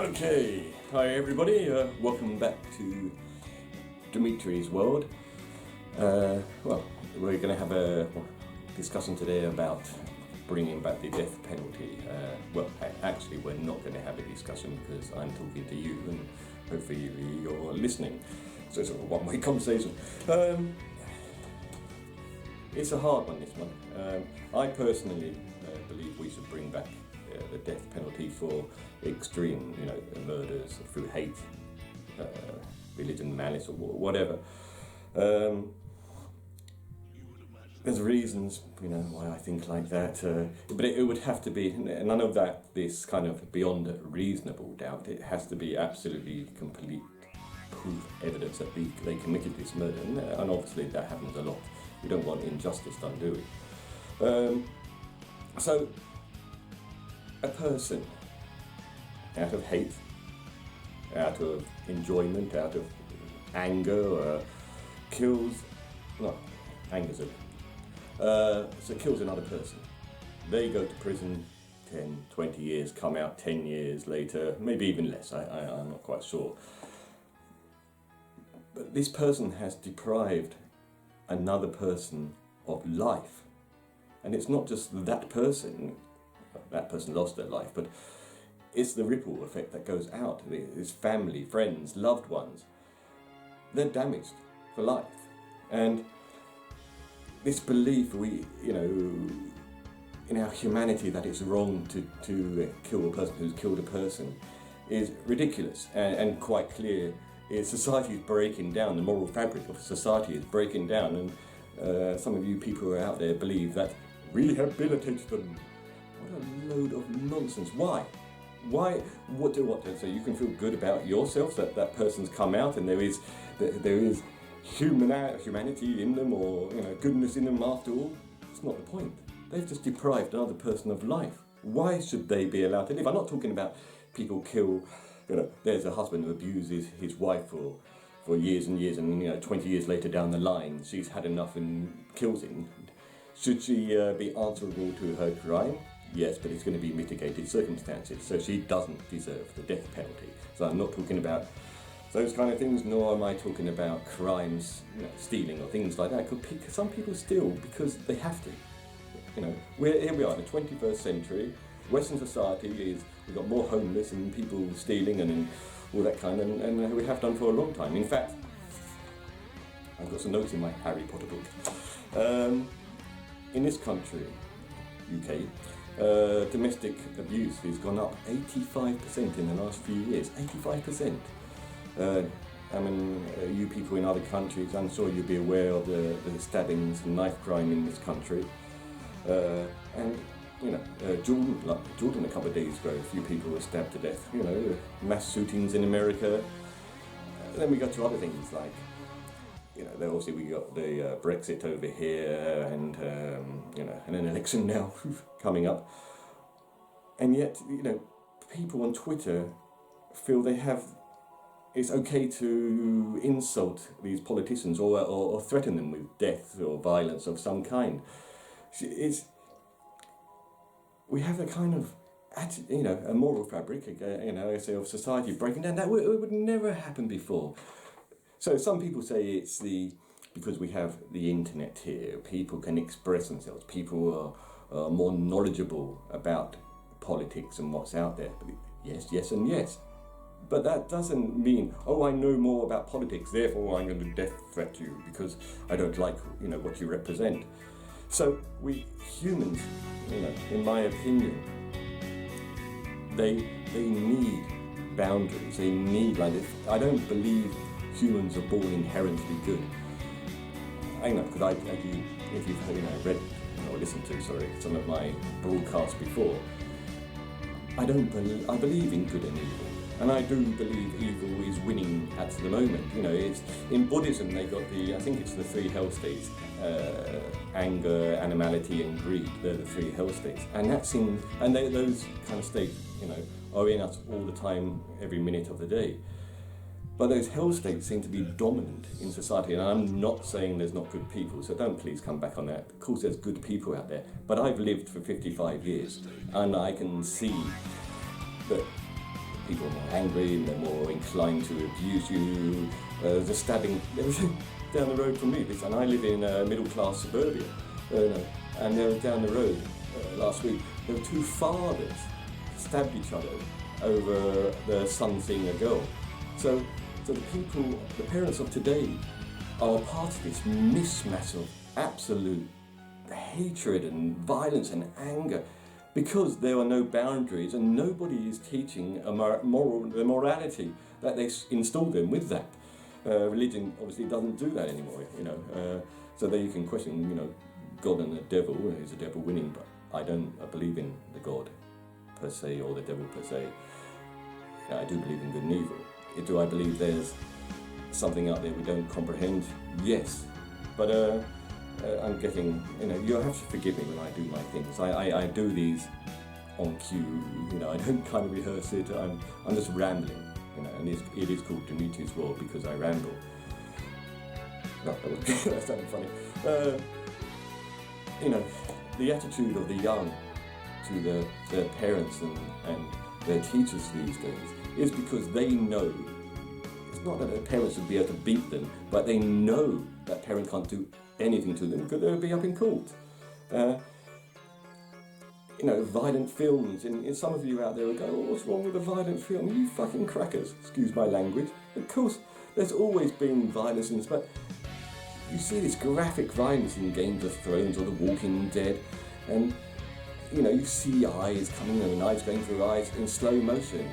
Okay, hi everybody, welcome back to Demetri's world. Well, we're going to have a discussion today about bringing back the death penalty. Actually we're not going to have a discussion because I'm talking to you and hopefully you're listening. So it's a one-way conversation. It's a hard one, this one. I personally believe we should bring back the death penalty for extreme, murders through hate, religion, malice, or whatever. There's reasons, why I think like that, but it would have to be none of that. This kind of beyond reasonable doubt. It has to be absolutely complete proof, evidence that they committed this murder, and obviously that happens a lot. We don't want injustice done, do we? So. A person, out of hate, out of enjoyment, out of anger, kills, anger's kills another person. They go to prison 10, 20 years, come out 10 years later, maybe even less, I'm not quite sure. But this person has deprived another person of life. And it's not just that person lost their life, but it's the ripple effect that goes out. His family, friends, loved ones, they're damaged for life. And this belief in our humanity that it's wrong to kill a person who's killed a person is ridiculous and quite clear. Society is breaking down, the moral fabric of society is breaking down, and some of you people who are out there believe that rehabilitate them. What a load of nonsense. Why? What? So you can feel good about yourself that person's come out and there is humanity in them, or goodness in them after all. It's not the point. They've just deprived another person of life. Why should they be allowed to live? I'm not talking about people kill, there's a husband who abuses his wife for years and years, and 20 years later down the line she's had enough and kills him. Should she be answerable to her crime? Yes, but it's going to be mitigated circumstances, so she doesn't deserve the death penalty. So I'm not talking about those kind of things, nor am I talking about crimes, stealing or things like that. Because some people steal because they have to. Here we are in the 21st century. Western society we've got more homeless and people stealing and all that kind, and we have done for a long time. In fact, I've got some notes in my Harry Potter book. In this country, UK, domestic abuse has gone up 85% in the last few years. 85%. You people in other countries, I'm sure you'll be aware of the stabbings and knife crime in this country. Jordan a couple of days ago, a few people were stabbed to death. Mass shootings in America. Then we got to other things like, obviously we got the Brexit over here, and and an election now coming up, and yet people on Twitter feel it's okay to insult these politicians or threaten them with death or violence of some kind. We have a kind of a moral fabric, of society breaking down that would never happen before. So some people say it's because we have the internet here, people can express themselves, people are more knowledgeable about politics and what's out there. But yes and yes. But that doesn't mean, I know more about politics, therefore I'm going to death threat you because I don't like what you represent. So we humans, in my opinion, they need boundaries, they need I don't believe humans are born inherently good. I know, because if you've read or listened to some of my broadcasts before, I believe in good and evil, and I do believe evil is winning at the moment. It's in Buddhism they got I think it's the three hell states: anger, animality, and greed. They're the three hell states, and those kind of states are in us all the time, every minute of the day. But those hell states seem to be dominant in society, and I'm not saying there's not good people, so don't please come back on that. Of course there's good people out there, but I've lived for 55 years, and I can see that people are more angry and they're more inclined to abuse you. The stabbing, down the road from me, and I live in middle-class suburbia, and they were down the road last week. There were two fathers stabbed each other over their son seeing a girl. So the parents of today are part of this mismatch of absolute hatred and violence and anger, because there are no boundaries and nobody is teaching the morality that they installed them with that. Religion obviously doesn't do that anymore, so there you can question, God and the devil. Is the devil winning? But I believe in the God per se, or the devil per se. I do believe in good and evil. Do I believe there's something out there we don't comprehend? Yes, but I'm getting, you have to forgive me when I do my things. I do these on cue, I don't kind of rehearse it. I'm just rambling, and it is called Demetri's World because I ramble. No, that sounded funny. The attitude of the young to their parents and their teachers these days is because they know. It's not that their parents would be able to beat them, but they know that parent can't do anything to them because they'll be up in court. Violent films, and some of you out there will go, oh, what's wrong with a violent film? You fucking crackers, excuse my language. Of course, there's always been violence in this, but you see this graphic violence in Game of Thrones or The Walking Dead, and you see eyes coming and knives going through eyes in slow motion.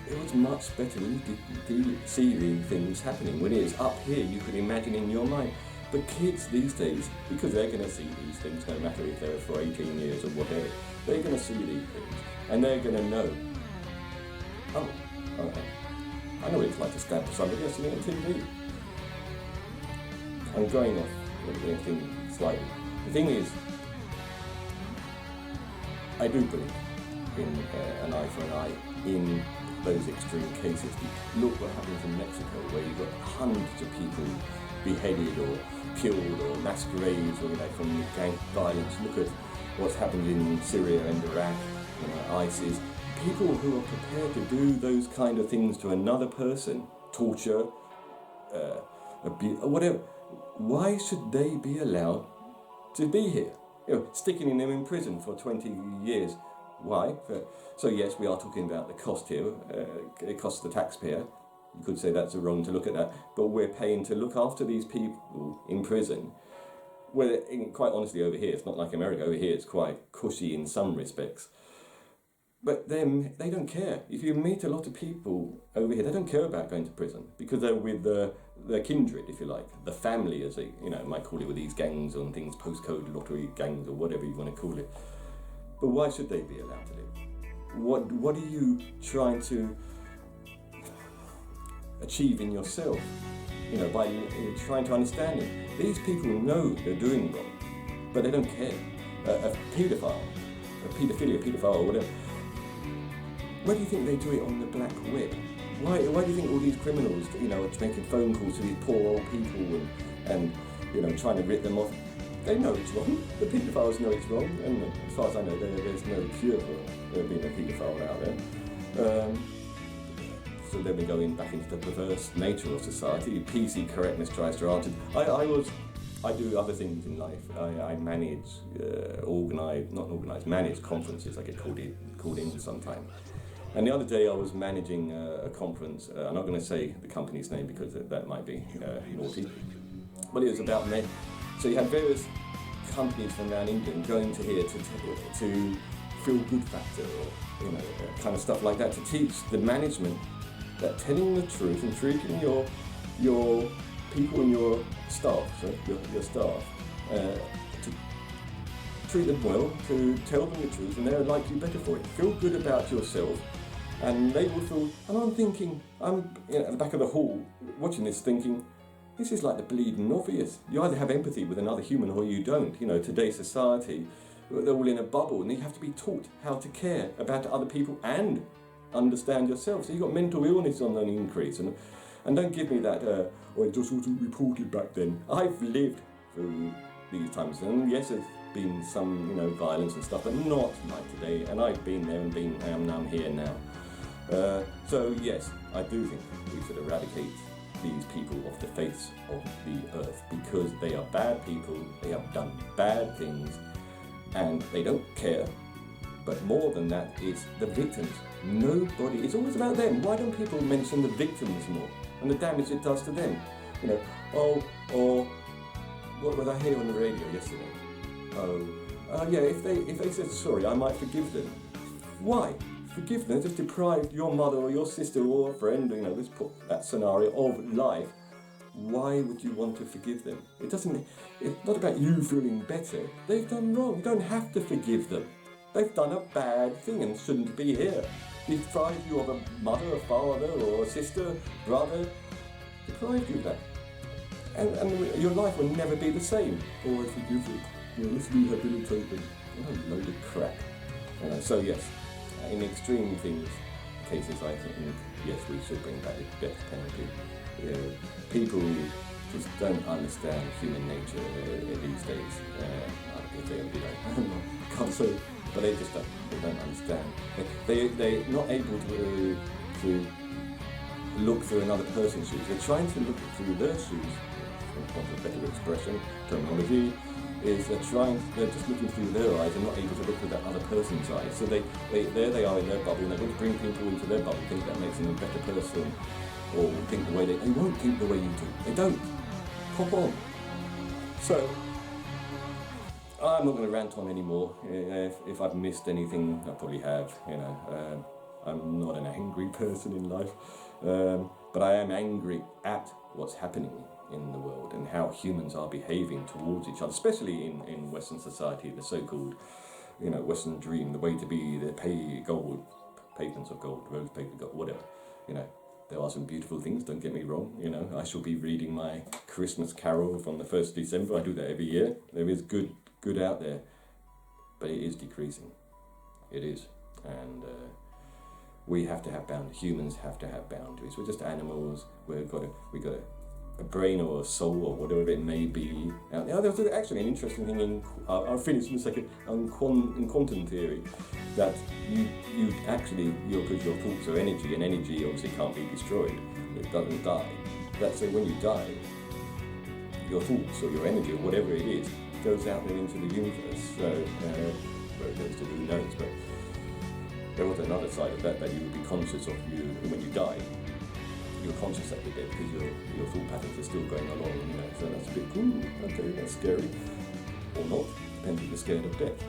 It was much better when you did see the things happening. When it is up here, you could imagine in your mind. But kids these days, because they're going to see these things, no matter if they're for 18 years or whatever, they're going to see these things, and they're going to know, oh, okay, I know what it's like to stab somebody else on TV. I'm going off the thing slightly. The thing is, I do believe in an eye for an eye in those extreme cases. Look what happens in Mexico, where you've got hundreds of people beheaded or killed or masquerades or from gang violence. Look at what's happened in Syria and Iraq, ISIS. People who are prepared to do those kind of things to another person, torture, abuse, whatever. Why should they be allowed to be here? Sticking them in prison for 20 years. Why? So yes, we are talking about the cost here. It costs the taxpayer. You could say that's wrong to look at that, but we're paying to look after these people in prison. Well, quite honestly, over here, it's not like America. Over here, it's quite cushy in some respects. But then they don't care. If you meet a lot of people over here, they don't care about going to prison because they're with their kindred, if you like, the family, as they might call it, with these gangs and things, postcode lottery gangs or whatever you want to call it. But why should they be allowed to live? What are you trying to achieve in yourself? By trying to understand it. These people know they're doing wrong, but they don't care. A paedophile, or whatever. Why do you think they do it on the black web? Why do you think all these criminals, are making phone calls to these poor old people and trying to rip them off? They know it's wrong. The paedophiles know it's wrong, and as far as I know, there's no cure for there being a paedophile out there. So then we go back into the perverse nature of society. PC correctness tries to answer. I do other things in life. I manage, manage conferences. I get called in sometimes. And the other day I was managing a conference. I'm not going to say the company's name because that might be naughty. But it was about men. So you had various companies from around England going to here to feel good factor or kind of stuff like that, to teach the management that telling the truth and treating your people and your staff, your staff, to treat them well, to tell them the truth, and they're likely better for it. Feel good about yourself, and they will feel. And I'm thinking, I'm at the back of the hall watching this, thinking, this is like the bleeding obvious. You either have empathy with another human or you don't. Today's society, they're all in a bubble, and you have to be taught how to care about other people and understand yourself. So you've got mental illness on an increase, and don't give me that, it just wasn't reported back then. I've lived through these times, and yes, there's been some, violence and stuff, but not like today, and I've been there and I'm here now. So yes, I do think we should eradicate these people off the face of the earth because they are bad people, they have done bad things, and they don't care. But more than that, it's the victims. Nobody, it's always about them. Why don't people mention the victims more and the damage it does to them? You know, or what was I hear on the radio yesterday? Yeah, if they said sorry, I might forgive them. Why? Forgive them, just deprived your mother or your sister or a friend, you know, let's put that scenario of life. Why would you want to forgive them? It's not about you feeling better. They've done wrong. You don't have to forgive them. They've done a bad thing and shouldn't be here. Deprived you of a mother, a father, or a sister, brother. Deprived you of that. And your life will never be the same. Or I forgive them. You know, let's rehabilitate them. Oh, load of crap. So yes, in extreme cases, I think, yes, we should bring back the death penalty. People just don't understand human nature these days. I guess they can't say, but they just don't understand. They're not able to look through another person's shoes. They're trying to look through their shoes, for want of a better expression, terminology, is they're just looking through their eyes and not able to look through that other person's eyes. So there they are in their bubble, and they want to bring people into their bubble, think that makes them a better person, or think the way they won't think the way you do. They don't. Pop on. So, I'm not going to rant on anymore. If I've missed anything, I probably have, you know. I'm not an angry person in life, but I am angry at what's happening in the world and how humans are behaving towards each other, especially in Western society, the so-called, you know, Western dream, the way to be, the pavements of gold, roads paved with gold, whatever, you know. There are some beautiful things, don't get me wrong, you know. I shall be reading my Christmas carol from the 1st December. I do that every year. There is good out there, but it is decreasing. It is. And we have to have boundaries. Humans have to have boundaries. We're just animals. We've got a brain or a soul or whatever it may be. There's actually an interesting thing I'll finish in a second, in quantum theory, that because your thoughts are energy, and energy obviously can't be destroyed. It doesn't die. That's so when you die, your thoughts or your energy or whatever it is goes out there into the universe. So where it goes to, who knows? But there was another side of that you would be conscious of when you die. You're conscious that you're dead because your thought patterns are still going along, you know. So that's a bit okay, that's scary, or not. Depends if you're scared of death.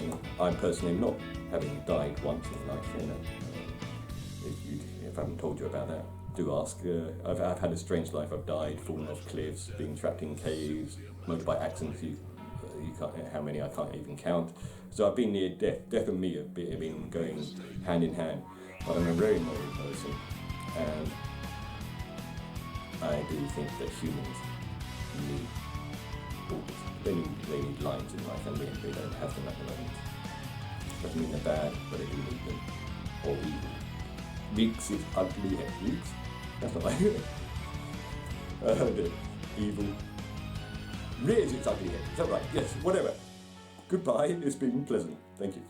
You know, I personally am not, having died once in life. You know, if I haven't told you about that, do ask. I've had a strange life. I've died, fallen off cliffs, been trapped in caves, motorbike accidents. You can't, how many I can't even count. So I've been near death. Death and me have been going hand in hand. But I'm a very moral person, and I do think that humans need borders. They need lines in life, and they don't have them at the moment. Doesn't mean they're bad, but they do need them. Or evil. Reeks is ugly head. Reeks? That's not like evil. Rears its ugly head. Is that right? Yes, whatever. Goodbye, it's been pleasant. Thank you.